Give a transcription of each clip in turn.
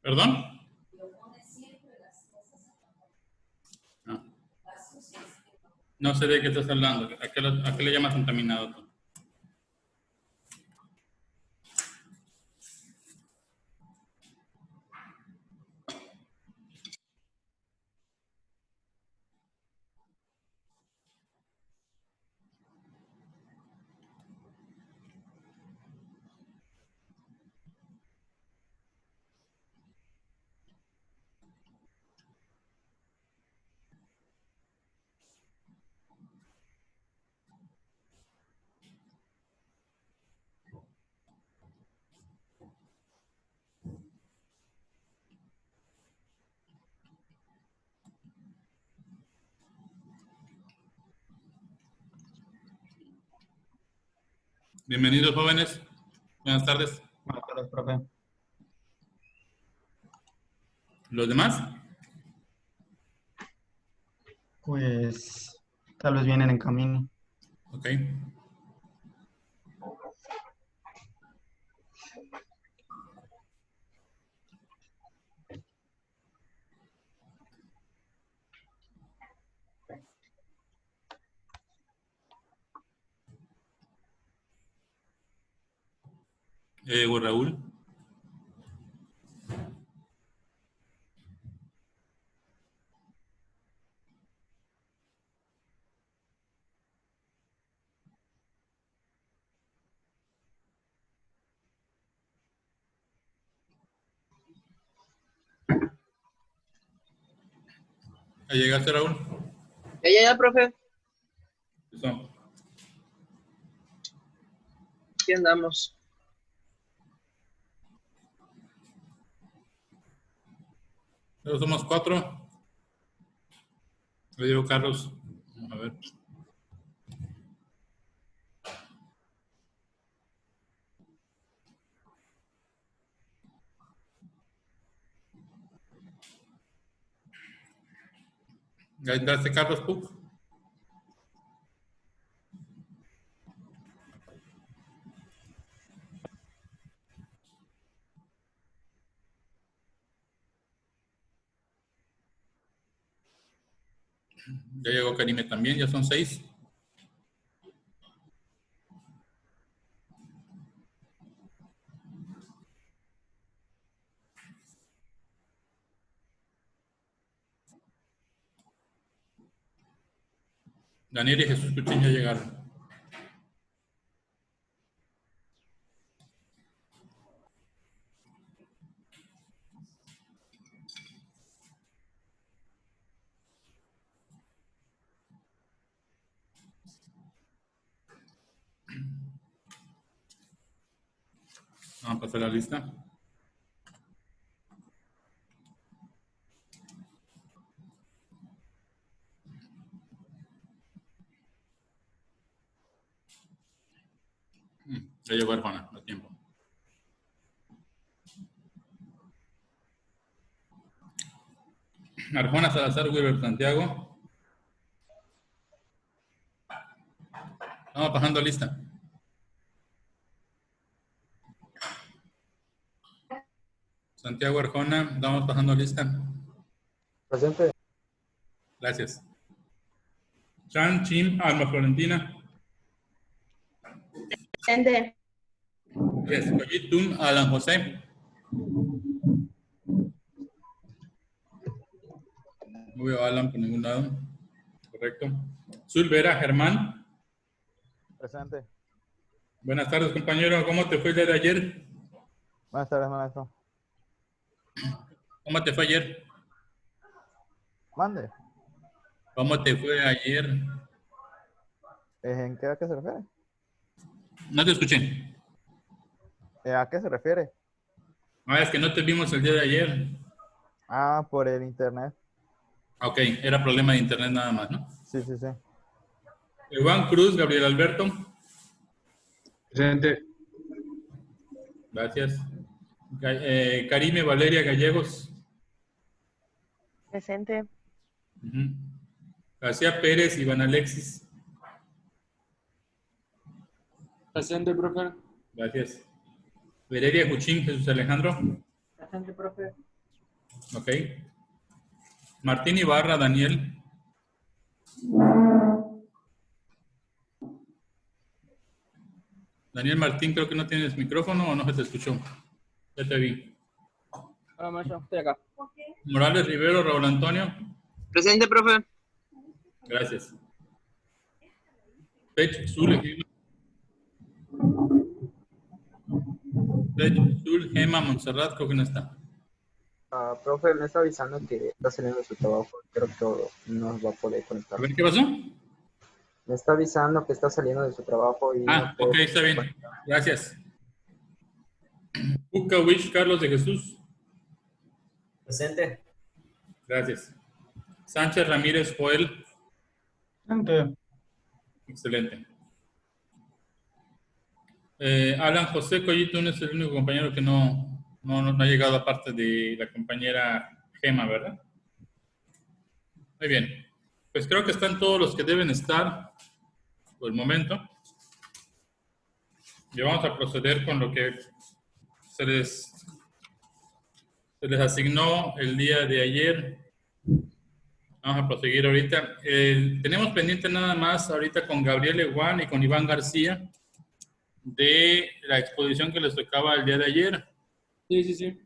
¿Perdón? No. No sé de qué estás hablando. ¿A qué le llamas contaminado tú? Bienvenidos, jóvenes. Buenas tardes. Buenas tardes, profe. ¿Los demás? Pues tal vez vienen en camino. Ok. Raúl. ¿Ya llegaste, Raúl? Ya, profe. Listo. Aquí andamos. Pero somos 4. Le digo Carlos. Vamos a ver. ¿Ya entraste, Carlos Puc? Ya llegó Karime también, ya son 6. Daniel y Jesús Cuchín ya llegaron. Vamos a pasar la lista. Ya llegó Arjona, a tiempo. Arjona, Salazar, Wilber, Santiago. Vamos pasando lista. Santiago Arjona, vamos pasando lista. Presente. Gracias. Chan, Chim, Alma Florentina. Presente. Yes. Coyitum, Alan José. No veo a Alan por ningún lado. Correcto. Zulvera, Germán. Presente. Buenas tardes, compañero. ¿Cómo te fue el día de ayer? Buenas tardes, maestro. ¿Cómo te fue ayer? Mande. ¿Cómo te fue ayer? ¿En qué a qué se refiere? No te escuché. ¿A qué se refiere? Ah, es que no te vimos el día de ayer. Ah, por el internet. Ok, era problema de internet nada más, ¿no? Sí, sí, sí. Iván Cruz, Gabriel Alberto. Presente. Gracias. Karime Valeria Gallegos. Presente. García Pérez, Iván Alexis. Presente, profe. Gracias. Valeria Cuchín, Jesús Alejandro. Presente, profe. Ok. Martín Ibarra, Daniel. Daniel Martín, creo que no tienes micrófono o no se te escuchó. Ya te vi. Hola, maestro, estoy acá. Morales Rivero, Raúl Antonio. Presente, profe. Gracias. Pech Zul, Gema Montserrat, creo que no está. Profe, me está avisando que está saliendo de su trabajo. Creo que no va a poder A conectar. ver, ¿qué pasó? Me está avisando que está saliendo de su trabajo y no Ok, puede. está bien. Gracias. Uca Wish, Carlos de Jesús. Presente. Gracias. Sánchez Ramírez Joel. Presente. Excelente. Alan José Collito es el único compañero que no ha llegado aparte de la compañera Gema, ¿verdad? Muy bien. Pues creo que están todos los que deben estar por el momento. Y vamos a proceder con lo que se les asignó el día de ayer. Vamos a proseguir ahorita. Tenemos pendiente nada más ahorita con Gabriel Juan y con Iván García de la exposición que les tocaba el día de ayer. Sí, sí, sí.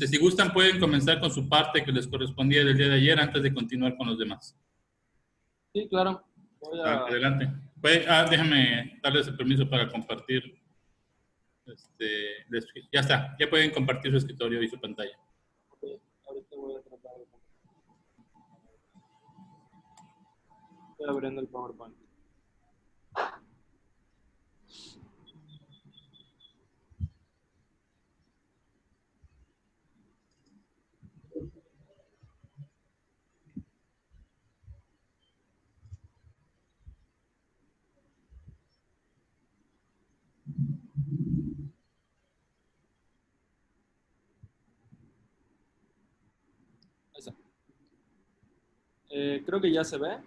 Si gustan, pueden comenzar con su parte que les correspondía del día de ayer antes de continuar con los demás. Sí, claro. Voy a... Adelante. Déjame darles el permiso para compartir. Ya está. Ya pueden compartir su escritorio y su pantalla. Ok, ahorita voy a tratar de... Estoy abriendo el PowerPoint. Ahí está. Creo que ya se ve.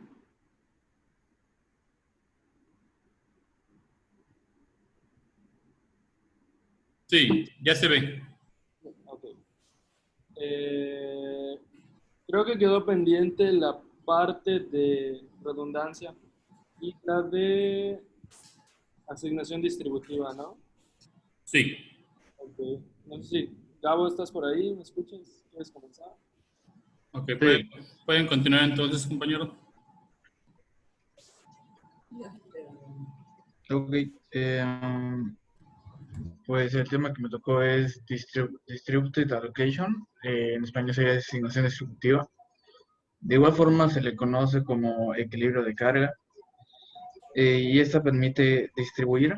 Sí, ya se ve. Ok. Creo que quedó pendiente la parte de redundancia y la de asignación distributiva, ¿no? Sí. Ok. No sé si, Gabo, ¿estás por ahí? ¿Me escuchas? ¿Quieres comenzar? Ok, pueden continuar entonces, compañero. Ok. Pues el tema que me tocó es Distributed Allocation. En español sería asignación distributiva. De igual forma se le conoce como equilibrio de carga. Y esta permite distribuir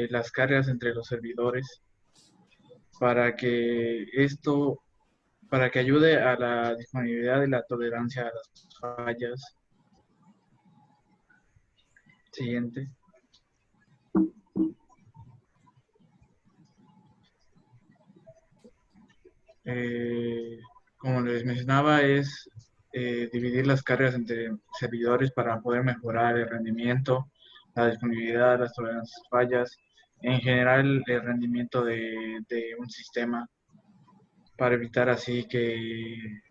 las cargas entre los servidores para que ayude a la disponibilidad y la tolerancia a las fallas. Siguiente. Como les mencionaba, es dividir las cargas entre servidores para poder mejorar el rendimiento, la disponibilidad, las tolerancias a fallas, en general el rendimiento de un sistema, para evitar así que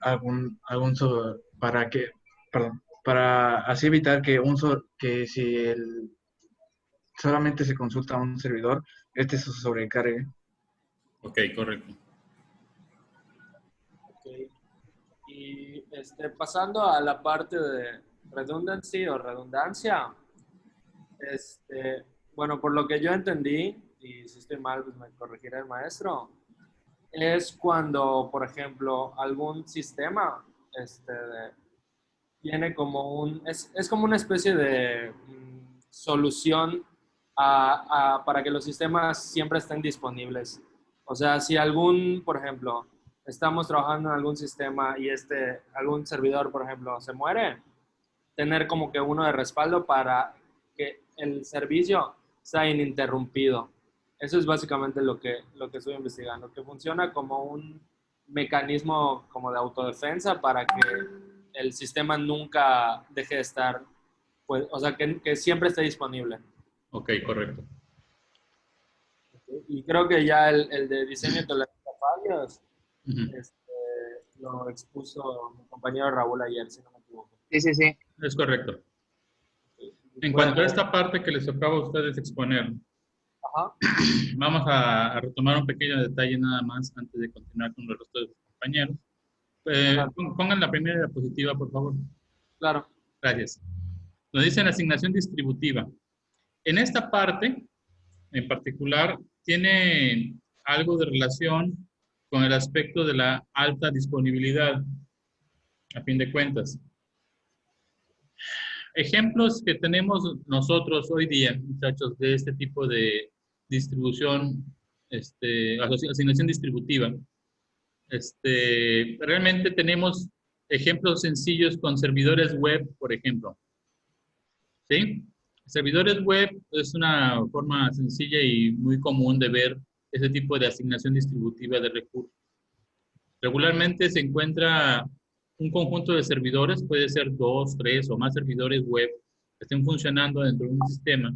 para así evitar que si solamente se consulta a un servidor, este se sobrecargue. Ok, correcto. Ok. Y pasando a la parte de redundancy o redundancia, bueno, por lo que yo entendí, y si estoy mal, pues me corregirá el maestro, es cuando, por ejemplo, algún sistema tiene como es como una especie de solución para que los sistemas siempre estén disponibles. O sea, si por ejemplo, estamos trabajando en algún sistema y algún servidor, por ejemplo, se muere, tener como que uno de respaldo para que el servicio sea ininterrumpido. Eso es básicamente lo que estoy investigando, que funciona como un mecanismo como de autodefensa para que el sistema nunca deje de estar, pues, o sea, que siempre esté disponible. Ok, correcto. Y creo que ya el de diseño de tolerancia a fallos, lo expuso mi compañero Raúl ayer, si no me equivoco. Sí, sí, sí. Es correcto. En Bueno, cuanto a esta parte que les tocaba a ustedes exponer, ajá. vamos a retomar un pequeño detalle nada más antes de continuar con el resto de sus compañeros. Claro. Pongan la primera diapositiva, por favor. Claro. Gracias. Nos dicen asignación distributiva. En esta parte, en particular, tiene algo de relación con el aspecto de la alta disponibilidad, a fin de cuentas. Ejemplos que tenemos nosotros hoy día, muchachos, de este tipo de distribución, asignación distributiva. Realmente tenemos ejemplos sencillos con servidores web, por ejemplo. ¿Sí? Servidores web es una forma sencilla y muy común de ver ese tipo de asignación distributiva de recursos. Regularmente se encuentra un conjunto de servidores, puede ser 2, 3 o más servidores web que estén funcionando dentro de un sistema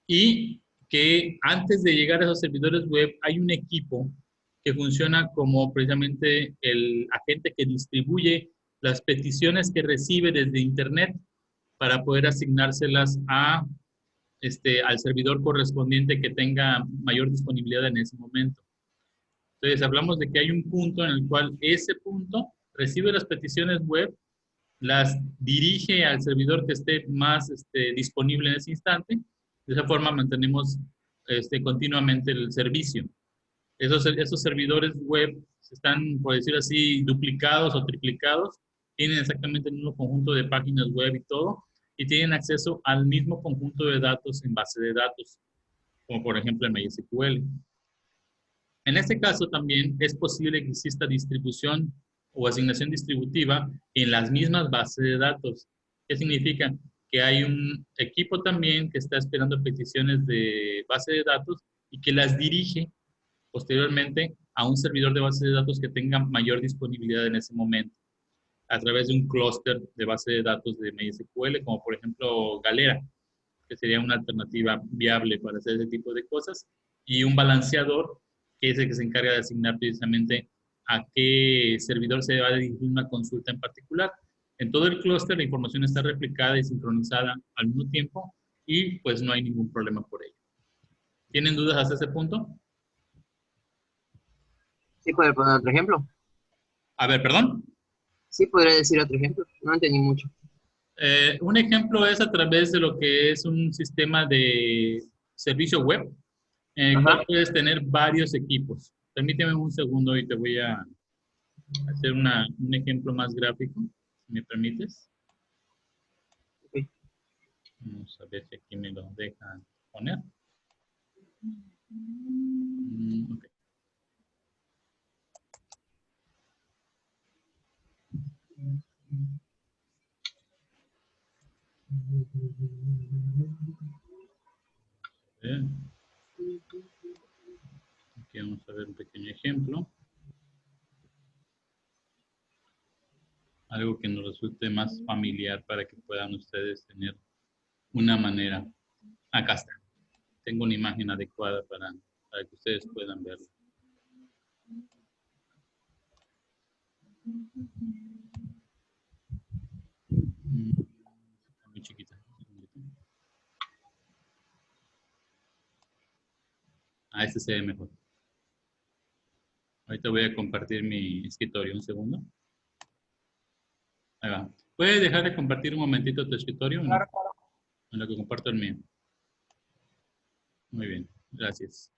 y que antes de llegar a esos servidores web hay un equipo que funciona como precisamente el agente que distribuye las peticiones que recibe desde Internet para poder asignárselas al servidor correspondiente que tenga mayor disponibilidad en ese momento. Entonces, hablamos de que hay un punto en el cual ese punto recibe las peticiones web, las dirige al servidor que esté más disponible en ese instante. De esa forma mantenemos continuamente el servicio. Esos servidores web están, por decir así, duplicados o triplicados, tienen exactamente el mismo conjunto de páginas web y todo, y tienen acceso al mismo conjunto de datos en base de datos, como por ejemplo en MySQL. En este caso también es posible que exista distribución o asignación distributiva en las mismas bases de datos. ¿Qué significa? Que hay un equipo también que está esperando peticiones de base de datos y que las dirige posteriormente a un servidor de base de datos que tenga mayor disponibilidad en ese momento, a través de un clúster de base de datos de MySQL, como por ejemplo Galera, que sería una alternativa viable para hacer ese tipo de cosas, y un balanceador, que es el que se encarga de asignar precisamente a qué servidor se va a dirigir una consulta en particular. En todo el clúster la información está replicada y sincronizada al mismo tiempo y pues no hay ningún problema por ello. ¿Tienen dudas hasta ese punto? Sí, ¿puede poner otro ejemplo? A ver, perdón. Sí, podría decir otro ejemplo. No entendí mucho. Un ejemplo es a través de lo que es un sistema de servicio web, en el cual puedes tener varios equipos. Permíteme un segundo y te voy a hacer un ejemplo más gráfico, si me permites. Ok. Vamos a ver si aquí me lo dejan poner. Ok. Aquí vamos a ver un pequeño ejemplo. Algo que nos resulte más familiar para que puedan ustedes tener una manera. Acá está. Tengo una imagen adecuada para que ustedes puedan verlo. Muy chiquita. Este se ve mejor. Ahorita voy a compartir mi escritorio. Un segundo. Ahí va. ¿Puedes dejar de compartir un momentito tu escritorio? Claro, claro. En lo que comparto el mío. Muy bien. Gracias.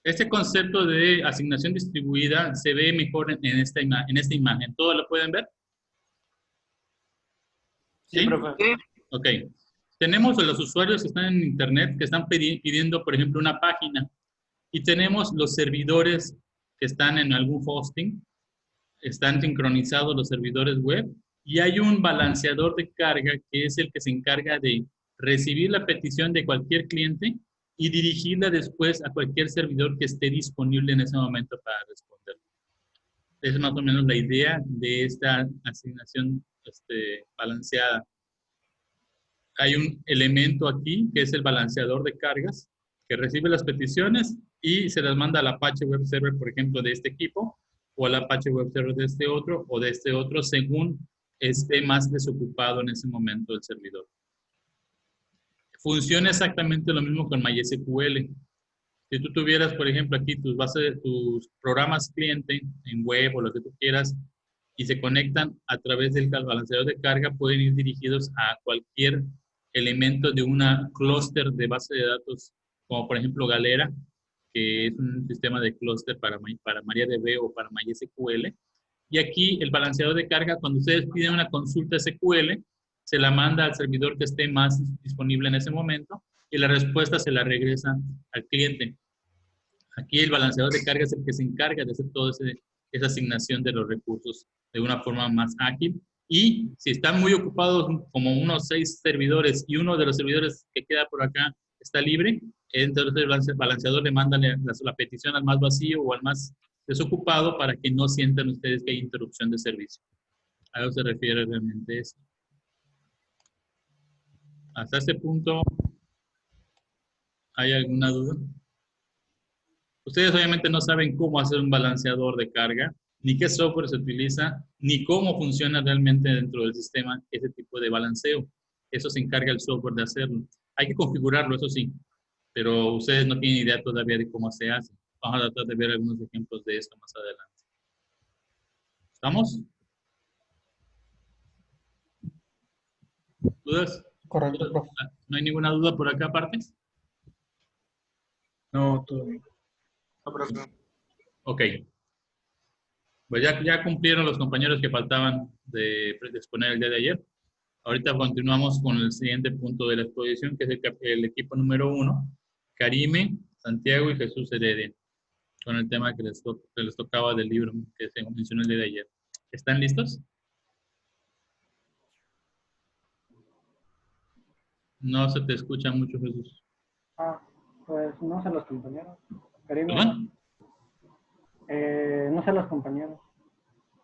Este concepto de asignación distribuida se ve mejor en esta imagen. ¿Todo lo pueden ver? Sí, profe. Ok. Tenemos a los usuarios que están en Internet, que están pidiendo, por ejemplo, una página. Y tenemos los servidores que están en algún hosting. Están sincronizados los servidores web. Y hay un balanceador de carga que es el que se encarga de recibir la petición de cualquier cliente y dirigirla después a cualquier servidor que esté disponible en ese momento para responder. Esa es más o menos la idea de esta asignación balanceada. Hay un elemento aquí que es el balanceador de cargas que recibe las peticiones y se las manda al Apache Web Server, por ejemplo, de este equipo, o al Apache Web Server de este otro, o de este otro, según esté más desocupado en ese momento el servidor. Funciona exactamente lo mismo con MySQL. Si tú tuvieras, por ejemplo, aquí tus programas cliente en web o lo que tú quieras, y se conectan a través del balanceador de carga, pueden ir dirigidos a cualquier elemento de una clúster de base de datos, como por ejemplo Galera, que es un sistema de clúster para MariaDB o para MySQL. Y aquí el balanceador de carga, cuando ustedes piden una consulta SQL, se la manda al servidor que esté más disponible en ese momento y la respuesta se la regresa al cliente. Aquí el balanceador de carga es el que se encarga de hacer toda esa asignación de los recursos de una forma más ágil. Y si están muy ocupados, como unos 6 servidores, y uno de los servidores que queda por acá está libre, entonces el balanceador le manda la petición al más vacío o al más desocupado para que no sientan ustedes que hay interrupción de servicio. A eso se refiere realmente esto. Hasta este punto, ¿hay alguna duda? Ustedes obviamente no saben cómo hacer un balanceador de carga, ni qué software se utiliza, ni cómo funciona realmente dentro del sistema ese tipo de balanceo. Eso se encarga el software de hacerlo. Hay que configurarlo, eso sí, pero ustedes no tienen idea todavía de cómo se hace. Vamos a tratar de ver algunos ejemplos de esto más adelante. ¿Estamos? ¿Dudas? Correcto, profe. ¿No hay ninguna duda por acá aparte? No, todo bien. No, profe. Ok. Pues ya cumplieron los compañeros que faltaban de exponer el día de ayer. Ahorita continuamos con el siguiente punto de la exposición, que es el equipo número 1, Karime, Santiago y Jesús Heredia, con el tema que les tocaba del libro que se mencionó el día de ayer. ¿Están listos? No se te escucha mucho, Jesús. Pues no sé los compañeros. Karime, ¿Perdón? no sé los compañeros.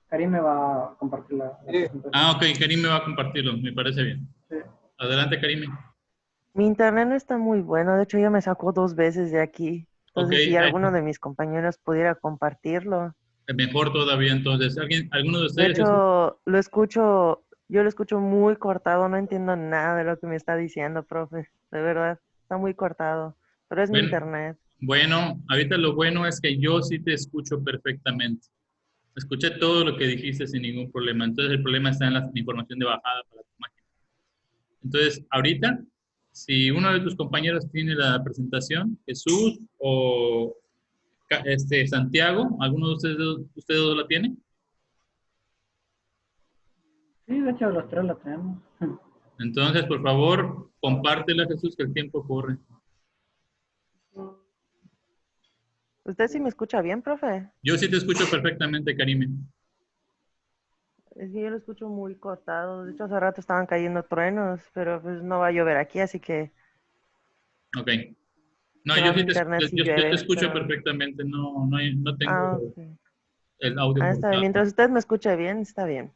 Karime va a compartir la presentación. Ok, Karime va a compartirlo, me parece bien. Sí. Adelante, Karime. Mi internet no está muy bueno, de hecho ya me sacó 2 veces de aquí. Entonces, Ok, si alguno de mis compañeros pudiera compartirlo. mejor todavía entonces. ¿Alguno de De ustedes? hecho, yo lo escucho muy cortado, no entiendo nada de lo que me está diciendo, profe. De verdad, está muy cortado. Pero es mi Bueno, internet. bueno, ahorita lo bueno es que yo sí te escucho perfectamente. Escuché todo lo que dijiste sin ningún problema. Entonces el problema está en la información de bajada para tu máquina. Entonces, ahorita, si uno de tus compañeros tiene la presentación, Jesús o Santiago, ¿alguno de ustedes dos la tiene? Sí, de hecho los tres la tenemos. Entonces, por favor, compártela, Jesús, que el tiempo corre. ¿Usted sí me escucha bien, profe? Yo sí te escucho perfectamente, Karime. Es que yo lo escucho muy cortado. De hecho, hace rato estaban cayendo truenos, pero pues no va a llover aquí, así que Ok. No, se yo va sí mi internet si yo te llueve. escucho Pero... perfectamente. No tengo ok. el audio Está bien. cortado. Mientras usted me escuche bien, está bien.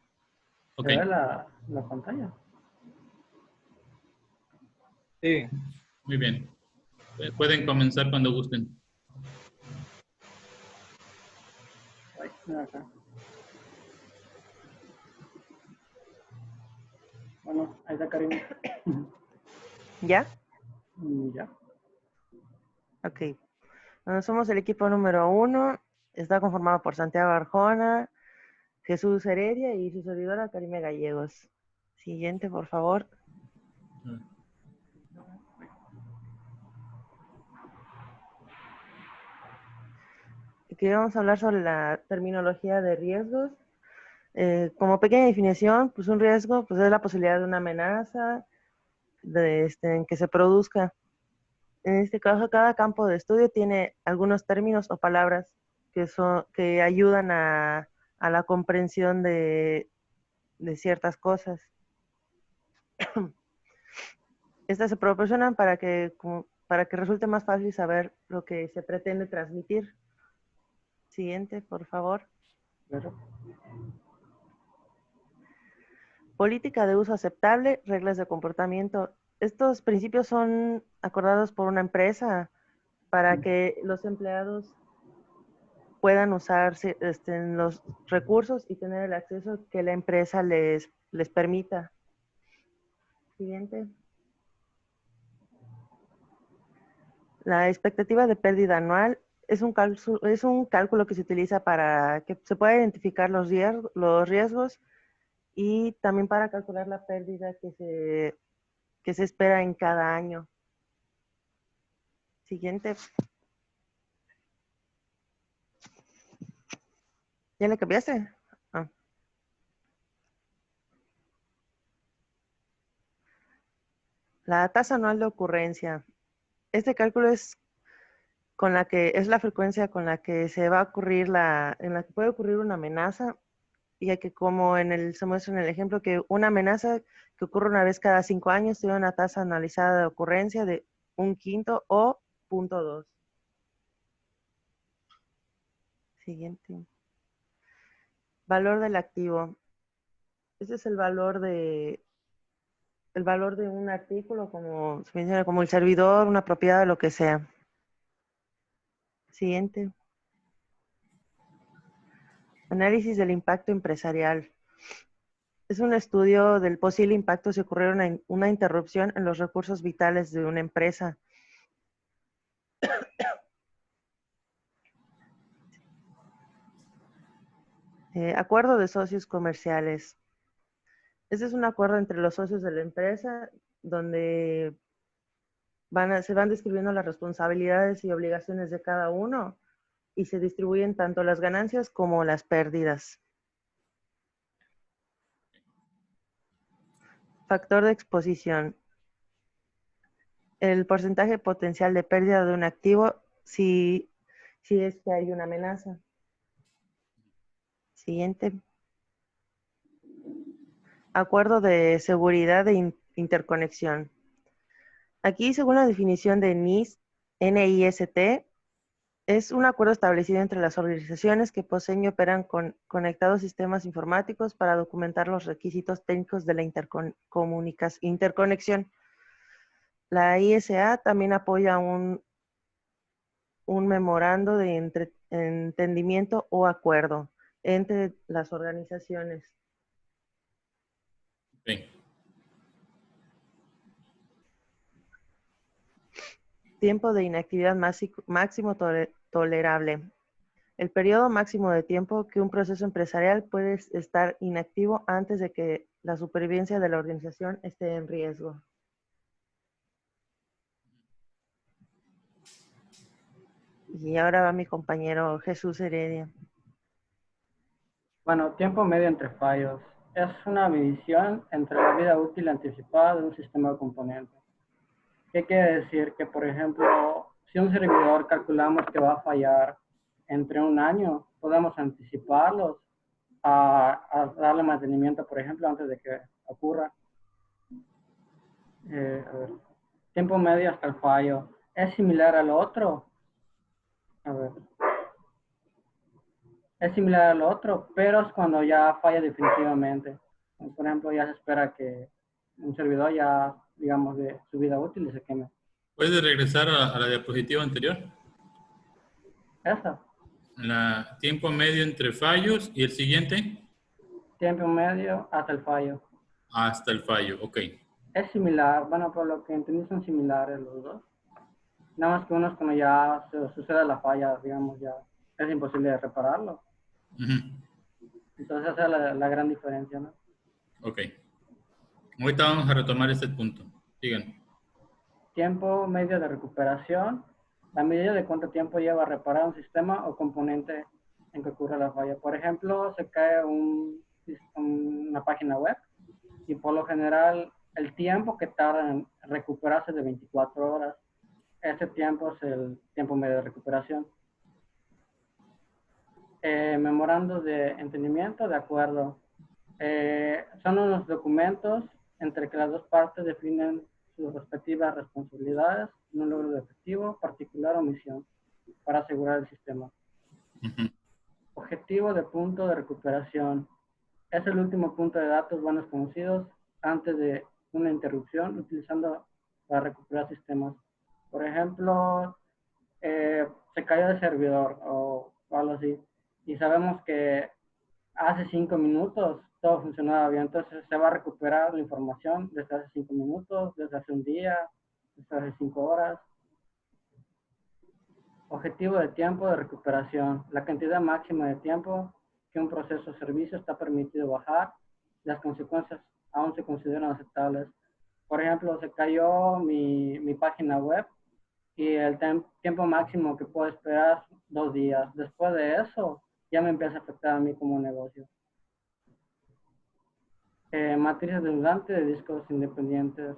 Ok, ¿Se ve la pantalla? Sí. muy bien. Pueden comenzar cuando gusten. Ay, mira acá. Bueno, ahí está Karime. ¿Ya? Ya. Ok. Bueno, somos el equipo número 1. Está conformado por Santiago Arjona, Jesús Heredia y su servidora Karime Gallegos. Siguiente, por favor. Aquí vamos a hablar sobre la terminología de riesgos. Como pequeña definición, pues un riesgo pues es la posibilidad de una amenaza en que se produzca. En este caso, cada campo de estudio tiene algunos términos o palabras que ayudan a la comprensión de ciertas cosas. Estas se proporcionan para que resulte más fácil saber lo que se pretende transmitir. Siguiente, por favor. Claro. Política de uso aceptable, reglas de comportamiento. Estos principios son acordados por una empresa para que los empleados puedan usar los recursos y tener el acceso que la empresa les permita. Siguiente. La expectativa de pérdida anual es un cálculo que se utiliza para que se pueda identificar los riesgos y también para calcular la pérdida que se espera en cada año. Siguiente. ¿Ya le cambiaste? Ah. La tasa anual de ocurrencia. Este cálculo es la frecuencia con la que se va a ocurrir en la que puede ocurrir una amenaza, ya que como se muestra en el ejemplo que una amenaza que ocurre una vez cada 5 años tiene una tasa anualizada de ocurrencia de 1/5 o 0.2. Siguiente. Valor del activo. Este es el valor de un artículo, como se menciona, como el servidor, una propiedad, lo que sea. Siguiente. Análisis del impacto empresarial. Es un estudio del posible impacto si ocurriera una interrupción en los recursos vitales de una empresa. Acuerdo de socios comerciales. Este es un acuerdo entre los socios de la empresa donde se van describiendo las responsabilidades y obligaciones de cada uno y se distribuyen tanto las ganancias como las pérdidas. Factor de exposición. El porcentaje potencial de pérdida de un activo si es que hay una amenaza. Siguiente. Acuerdo de seguridad de interconexión. Aquí, según la definición de NIST, es un acuerdo establecido entre las organizaciones que poseen y operan con conectados sistemas informáticos para documentar los requisitos técnicos de la interconexión. La ISA también apoya un memorando de entendimiento o acuerdo entre las organizaciones. Okay. Tiempo de inactividad máximo tolerable. El periodo máximo de tiempo que un proceso empresarial puede estar inactivo antes de que la supervivencia de la organización esté en riesgo. Y ahora va mi compañero Jesús Heredia. Bueno, tiempo medio entre fallos. Es una medición entre la vida útil anticipada de un sistema de componentes. ¿Qué quiere decir? Que, por ejemplo, si un servidor calculamos que va a fallar entre un año, podemos anticiparlos a darle mantenimiento, por ejemplo, antes de que ocurra. A ver. Tiempo medio hasta el fallo. ¿Es similar al otro? A ver. Es similar al otro, pero es cuando ya falla definitivamente. Por ejemplo, ya se espera que un servidor ya, digamos, de su vida útil y se queme. ¿Puedes regresar a la diapositiva anterior? ¿Esa? Tiempo medio entre fallos y el siguiente. Tiempo medio hasta el fallo. Hasta el fallo, ok. Es similar, bueno, por lo que entendí son similares los dos. Nada más que uno es cuando ya sucede la falla, digamos, ya es imposible de repararlo. Entonces esa es la gran diferencia, ¿no? Ok. Ahorita vamos a retomar este punto. Sigan. Tiempo medio de recuperación. La medida de cuánto tiempo lleva a reparar un sistema o componente en que ocurre la falla. Por ejemplo, se cae una página web y por lo general el tiempo que tarda en recuperarse es de 24 horas. Ese tiempo es el tiempo medio de recuperación. Memorandos de entendimiento, de acuerdo. Son unos documentos entre que las dos partes definen sus respectivas responsabilidades en un logro de objetivo, particular o misión para asegurar el sistema. Objetivo de punto de recuperación. Es el último punto de datos buenos conocidos antes de una interrupción utilizando para recuperar sistemas. Por ejemplo, se cayó el servidor o algo así. Y sabemos que hace 5 minutos todo funcionaba bien, entonces se va a recuperar la información desde hace 5 minutos, desde hace un día, desde hace 5 horas. Objetivo de tiempo de recuperación. La cantidad máxima de tiempo que un proceso o servicio está permitido bajar. Las consecuencias aún se consideran aceptables. Por ejemplo, se cayó mi página web y el tiempo máximo que puedo esperar es 2 días. Después de eso, ya me empieza a afectar a mí como negocio. Matriz redundante de discos independientes.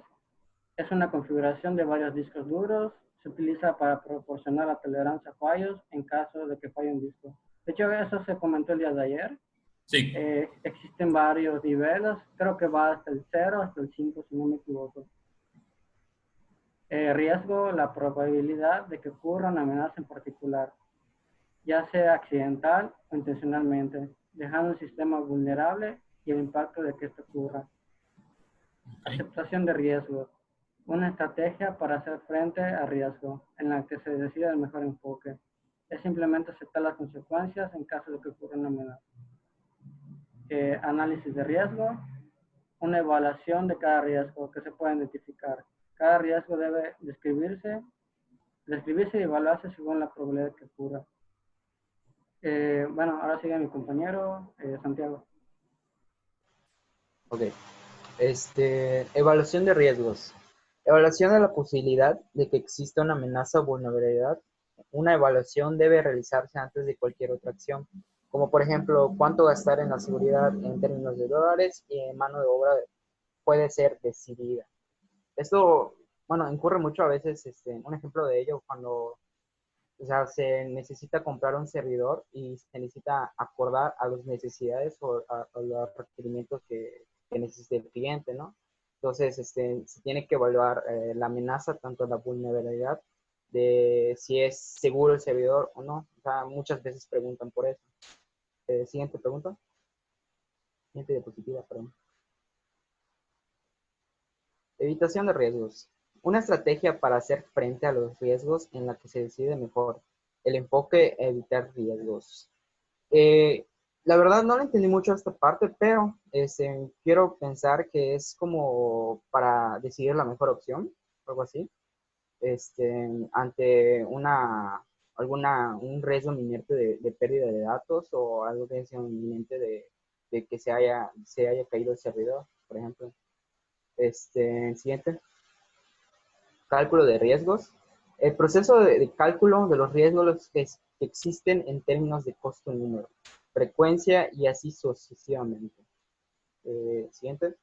Es una configuración de varios discos duros. Se utiliza para proporcionar la tolerancia a fallos en caso de que falle un disco. De hecho, eso se comentó el día de ayer. Sí. Existen varios niveles. Creo que va hasta el 0, hasta el 5, si no me equivoco. Riesgo, la probabilidad de que ocurra una amenaza en particular, ya sea accidental o intencionalmente, dejando el sistema vulnerable y el impacto de que esto ocurra. Aceptación de riesgo. Una estrategia para hacer frente a riesgo en la que se decida el mejor enfoque. Es simplemente aceptar las consecuencias en caso de que ocurra una amenaza. Análisis de riesgo. Una evaluación de cada riesgo que se pueda identificar. Cada riesgo debe describirse y evaluarse según la probabilidad que ocurra. Bueno, ahora sigue mi compañero, Santiago. Ok. Evaluación de riesgos. Evaluación de la posibilidad de que exista una amenaza o vulnerabilidad. Una evaluación debe realizarse antes de cualquier otra acción, como por ejemplo, cuánto gastar en la seguridad en términos de dólares y en mano de obra puede ser decidida. Esto, bueno, incurre mucho a veces, un ejemplo de ello, cuando se necesita comprar un servidor y se necesita acordar a las necesidades o a los requerimientos que necesite el cliente, ¿no? Entonces, se tiene que evaluar la amenaza, tanto la vulnerabilidad, de si es seguro el servidor o no. O sea, muchas veces preguntan por eso. Siguiente pregunta. Siguiente diapositiva, perdón. Evitación de riesgos. Una estrategia para hacer frente a los riesgos en la que se decide mejor. El enfoque evitar riesgos. La verdad no le entendí mucho a esta parte, pero quiero pensar que es como para decidir la mejor opción, algo así, ante un riesgo inminente de pérdida de datos o algo que sea inminente de que se haya caído el servidor, por ejemplo. Siguiente. Cálculo de riesgos. El proceso de cálculo de los riesgos que existen en términos de costo número, frecuencia y así sucesivamente. Siguiente.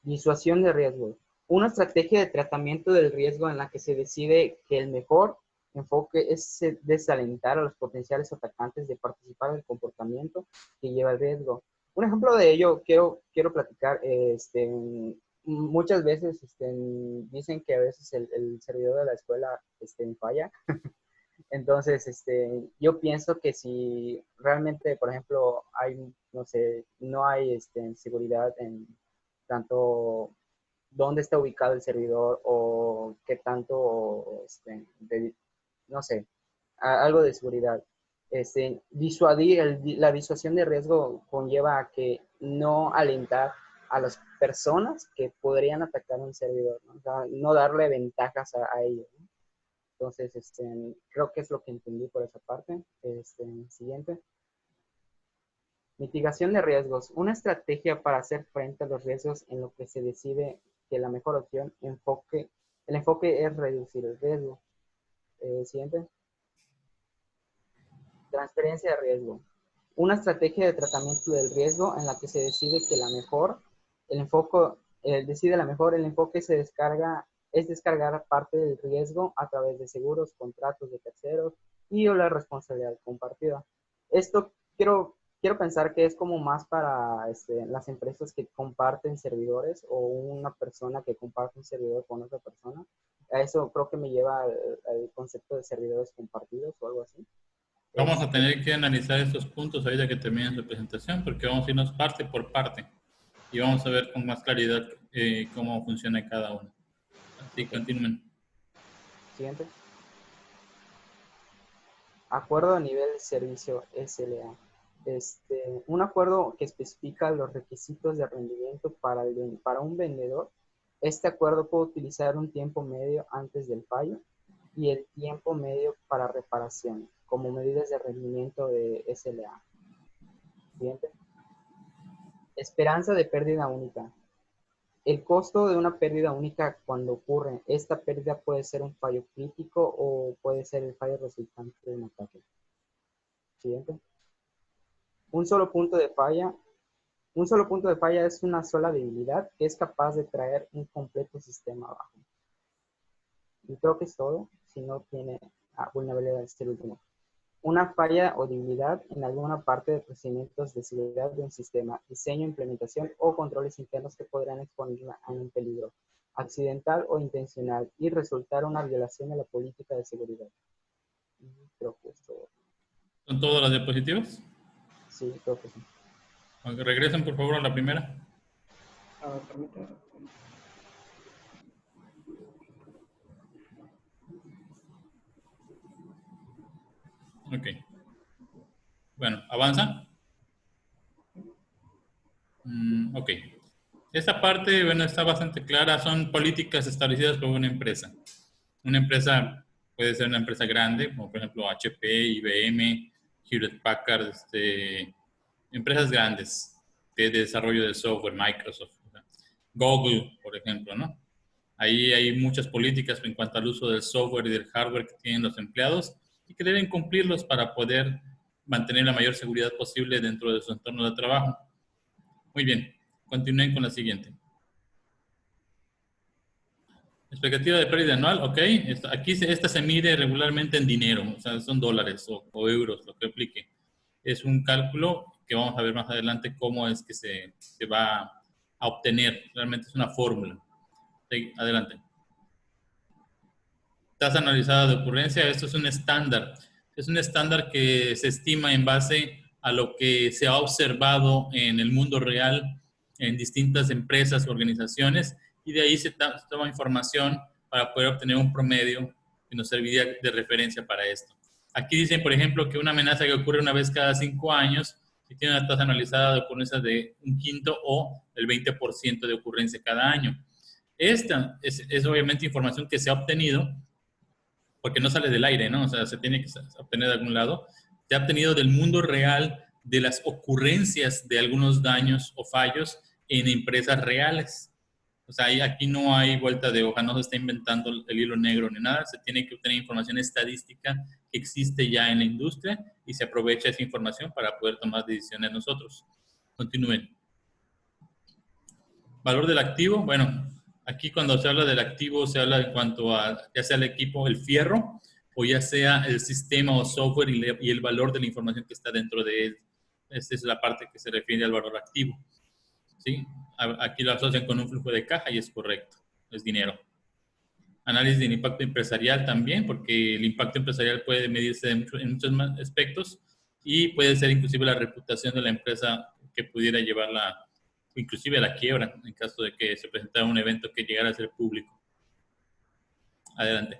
Disuasión de riesgos. Una estrategia de tratamiento del riesgo en la que se decide que el mejor enfoque es desalentar a los potenciales atacantes de participar en el comportamiento que lleva el riesgo. Un ejemplo de ello quiero platicar. Muchas veces dicen que a veces el servidor de la escuela falla. Entonces, yo pienso que si realmente, por ejemplo, no hay seguridad en tanto dónde está ubicado el servidor o qué tanto, no sé, algo de seguridad. La disuasión de riesgo conlleva a que no alentar a las personas que podrían atacar un servidor, ¿no? O sea, no darle ventajas a ellos, ¿no? Entonces, creo que es lo que entendí por esa parte. Siguiente. Mitigación de riesgos. Una estrategia para hacer frente a los riesgos en lo que se decide que la mejor opción, el enfoque es reducir el riesgo. Siguiente. Transferencia de riesgo. Una estrategia de tratamiento del riesgo en la que se decide que el enfoque es descargar parte del riesgo a través de seguros, contratos de terceros y o la responsabilidad compartida. Esto quiero pensar que es como más para las empresas que comparten servidores o una persona que comparte un servidor con otra persona. A eso creo que me lleva al concepto de servidores compartidos o algo así. Vamos a tener que analizar estos puntos ahorita que termine su presentación, porque vamos a irnos parte por parte y vamos a ver con más claridad cómo funciona cada uno. Así, continúen. Siguiente. Acuerdo a nivel de servicio SLA. Un acuerdo que especifica los requisitos de rendimiento para un vendedor. Este acuerdo puede utilizar un tiempo medio antes del fallo y el tiempo medio para reparación como medidas de rendimiento de SLA. Siguiente. Esperanza de pérdida única. El costo de una pérdida única cuando ocurre. Esta pérdida puede ser un fallo crítico o puede ser el fallo resultante de un ataque. Siguiente. Un solo punto de falla. Un solo punto de falla es una sola debilidad que es capaz de traer un completo sistema abajo. Y creo que es todo, si no tiene vulnerabilidad este último. Una falla o debilidad en alguna parte de procedimientos de seguridad de un sistema, diseño, implementación o controles internos que podrían exponerla a un peligro accidental o intencional y resultar una violación de la política de seguridad. Y creo que es todo. ¿Son todas las diapositivas? Sí, creo que sí. Aunque regresen, por favor, a la primera. Permítame. Ok. Bueno, avanza. Ok. Esta parte, bueno, está bastante clara. Son políticas establecidas por una empresa. Una empresa puede ser una empresa grande, como por ejemplo HP, IBM, Hewlett Packard, empresas grandes de desarrollo de software, Microsoft, Google, por ejemplo, ¿no? Ahí hay muchas políticas en cuanto al uso del software y del hardware que tienen los empleados y que deben cumplirlos para poder mantener la mayor seguridad posible dentro de su entorno de trabajo. Muy bien, continúen con la siguiente. Expectativa de pérdida anual, ok. Aquí esta se mide regularmente en dinero, o sea, son dólares o euros, lo que aplique. Es un cálculo que vamos a ver más adelante cómo es que se va a obtener. Realmente es una fórmula. Sí, adelante. Tasa analizada de ocurrencia, esto es un estándar. Es un estándar que se estima en base a lo que se ha observado en el mundo real en distintas empresas o organizaciones y de ahí se toma información para poder obtener un promedio que nos serviría de referencia para esto. Aquí dicen, por ejemplo, que una amenaza que ocurre una vez cada 5 años y tiene una tasa analizada de ocurrencia de 1/5 o el 20% de ocurrencia cada año. Esta es obviamente información que se ha obtenido porque no sale del aire, ¿no? O sea, se tiene que obtener de algún lado. Se ha obtenido del mundo real de las ocurrencias de algunos daños o fallos en empresas reales. O sea, aquí no hay vuelta de hoja, no se está inventando el hilo negro ni nada. Se tiene que obtener información estadística que existe ya en la industria y se aprovecha esa información para poder tomar decisiones nosotros. Continúen. Valor del activo, bueno, aquí cuando se habla del activo se habla en cuanto a ya sea el equipo, el fierro, o ya sea el sistema o software y el valor de la información que está dentro de él. Esta es la parte que se refiere al valor activo. ¿Sí? Aquí lo asocian con un flujo de caja y es correcto, es dinero. Análisis del impacto empresarial también, porque el impacto empresarial puede medirse en muchos más aspectos y puede ser inclusive la reputación de la empresa que pudiera llevarla inclusive a la quiebra, en caso de que se presentara un evento que llegara a ser público. Adelante.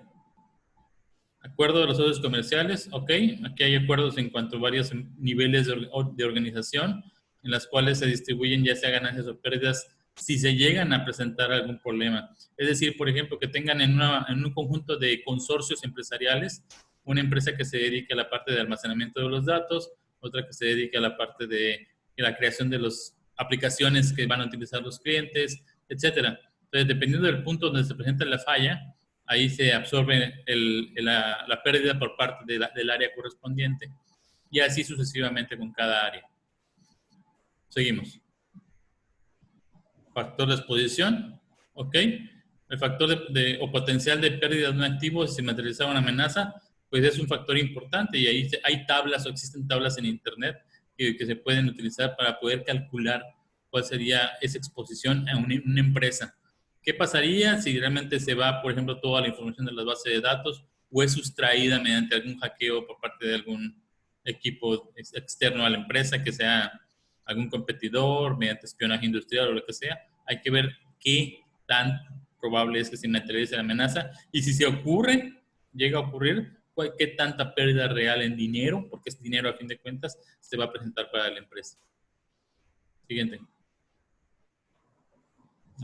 Acuerdo de los socios comerciales, ok. Aquí hay acuerdos en cuanto a varios niveles de organización, en las cuales se distribuyen ya sea ganancias o pérdidas si se llegan a presentar algún problema. Es decir, por ejemplo, que tengan en un conjunto de consorcios empresariales, una empresa que se dedique a la parte de almacenamiento de los datos, otra que se dedique a la parte de la creación de las aplicaciones que van a utilizar los clientes, etcétera. Entonces, dependiendo del punto donde se presenta la falla, ahí se absorbe la pérdida por parte del área correspondiente y así sucesivamente con cada área. Seguimos. Factor de exposición, ok. El factor o potencial de pérdida de un activo si se materializa una amenaza, pues es un factor importante y ahí hay tablas o existen tablas en internet que se pueden utilizar para poder calcular cuál sería esa exposición a una empresa. ¿Qué pasaría si realmente se va, por ejemplo, toda la información de las bases de datos o es sustraída mediante algún hackeo por parte de algún equipo externo a la empresa, que sea algún competidor, mediante espionaje industrial o lo que sea? Hay que ver qué tan probable es que se materialice la amenaza y si se ocurre, llega a ocurrir, qué tanta pérdida real en dinero, porque es dinero a fin de cuentas, se va a presentar para la empresa. Siguiente.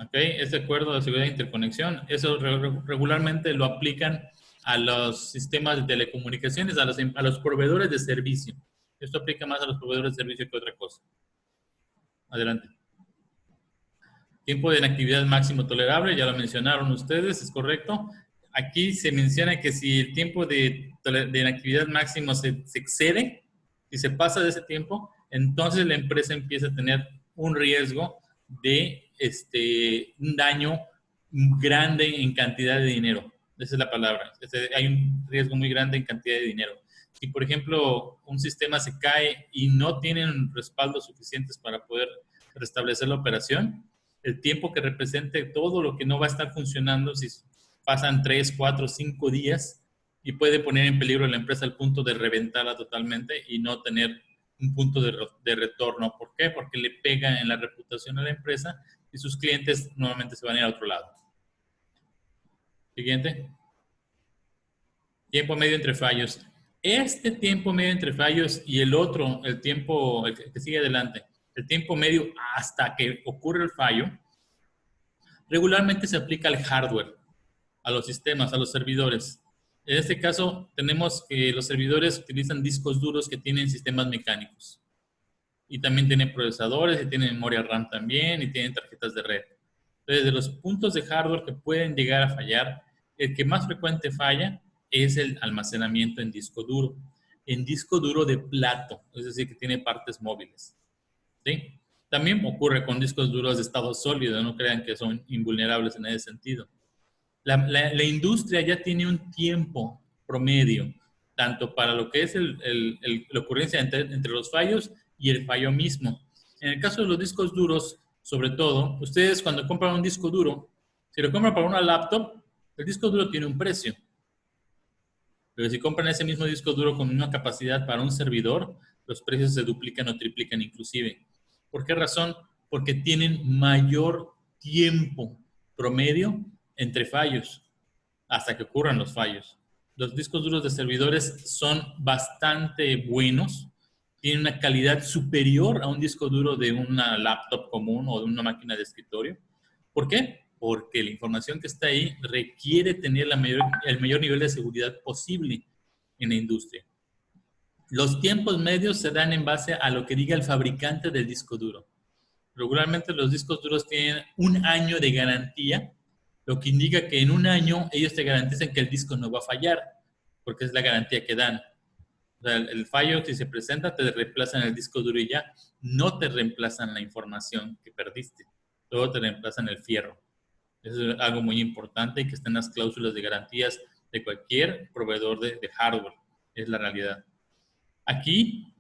Ok, este acuerdo de seguridad de interconexión, eso regularmente lo aplican a los sistemas de telecomunicaciones, a los proveedores de servicio. Esto aplica más a los proveedores de servicio que otra cosa. Adelante. Tiempo de inactividad máximo tolerable, ya lo mencionaron ustedes, es correcto. Aquí se menciona que si el tiempo de inactividad máximo se excede, si se pasa de ese tiempo, entonces la empresa empieza a tener un riesgo de un daño grande en cantidad de dinero. Esa es la palabra. Hay un riesgo muy grande en cantidad de dinero. Si, por ejemplo, un sistema se cae y no tienen respaldos suficientes para poder restablecer la operación, el tiempo que represente todo lo que no va a estar funcionando, si pasan 3, 4, 5 días, y puede poner en peligro a la empresa al punto de reventarla totalmente y no tener un punto de retorno. ¿Por qué? Porque le pega en la reputación a la empresa y sus clientes normalmente se van a ir a otro lado. Siguiente. Tiempo medio entre fallos. Este tiempo medio entre fallos y el otro, el que sigue adelante, el tiempo medio hasta que ocurre el fallo, regularmente se aplica al hardware, a los sistemas, a los servidores. En este caso, tenemos que los servidores utilizan discos duros que tienen sistemas mecánicos. Y también tienen procesadores, y tienen memoria RAM también, y tienen tarjetas de red. Entonces, de los puntos de hardware que pueden llegar a fallar, el que más frecuente falla es el almacenamiento en disco duro. En disco duro de plato, es decir, que tiene partes móviles. ¿Sí? También ocurre con discos duros de estado sólido, no crean que son invulnerables en ese sentido. La industria ya tiene un tiempo promedio, tanto para lo que es la ocurrencia entre los fallos y el fallo mismo. En el caso de los discos duros, sobre todo, ustedes cuando compran un disco duro, si lo compran para una laptop, el disco duro tiene un precio. Pero si compran ese mismo disco duro con una capacidad para un servidor, los precios se duplican o triplican inclusive. ¿Por qué razón? Porque tienen mayor tiempo promedio entre fallos, hasta que ocurran los fallos. Los discos duros de servidores son bastante buenos, tienen una calidad superior a un disco duro de una laptop común o de una máquina de escritorio. ¿Por qué? Porque la información que está ahí requiere tener el mayor nivel de seguridad posible en la industria. Los tiempos medios se dan en base a lo que diga el fabricante del disco duro. Regularmente los discos duros tienen 1 año de garantía, lo que indica que en 1 año ellos te garantizan que el disco no va a fallar, porque es la garantía que dan. O sea, el fallo, si se presenta, te reemplazan el disco duro y ya. No te reemplazan la información que perdiste. Luego te reemplazan el fierro. Eso es algo muy importante, que estén las cláusulas de garantías de cualquier proveedor de hardware. Es la realidad. Aquí,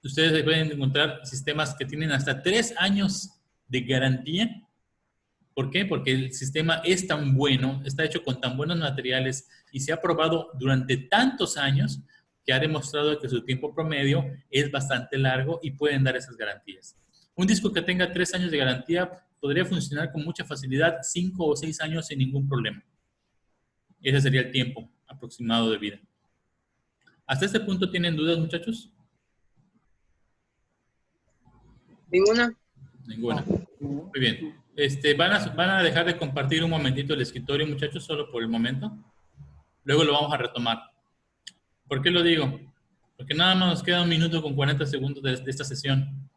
ustedes pueden encontrar sistemas que tienen hasta 3 años de garantía. ¿Por qué? Porque el sistema es tan bueno, está hecho con tan buenos materiales y se ha probado durante tantos años que ha demostrado que su tiempo promedio es bastante largo y pueden dar esas garantías. Un disco que tenga 3 años de garantía podría funcionar con mucha facilidad 5 o 6 años sin ningún problema. Ese sería el tiempo aproximado de vida. ¿Hasta este punto tienen dudas, muchachos? ¿Ninguna? Ninguna. Muy bien. Van a dejar de compartir un momentito el escritorio, muchachos, solo por el momento. Luego lo vamos a retomar. ¿Por qué lo digo? Porque nada más nos queda 1 minuto con 40 segundos de esta sesión.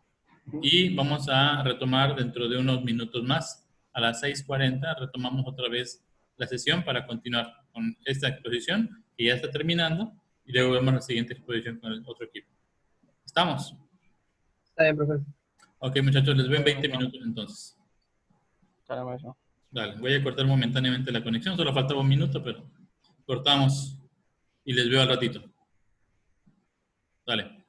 Y vamos a retomar dentro de unos minutos más. A las 6:40 retomamos otra vez la sesión para continuar con esta exposición, que ya está terminando, y luego vemos la siguiente exposición con el otro equipo. ¿Estamos? Está bien, profesor. Ok, muchachos, les veo en 20 minutos entonces. Dale, voy a cortar momentáneamente la conexión, solo faltaba 1 minuto, pero cortamos y les veo al ratito. Dale.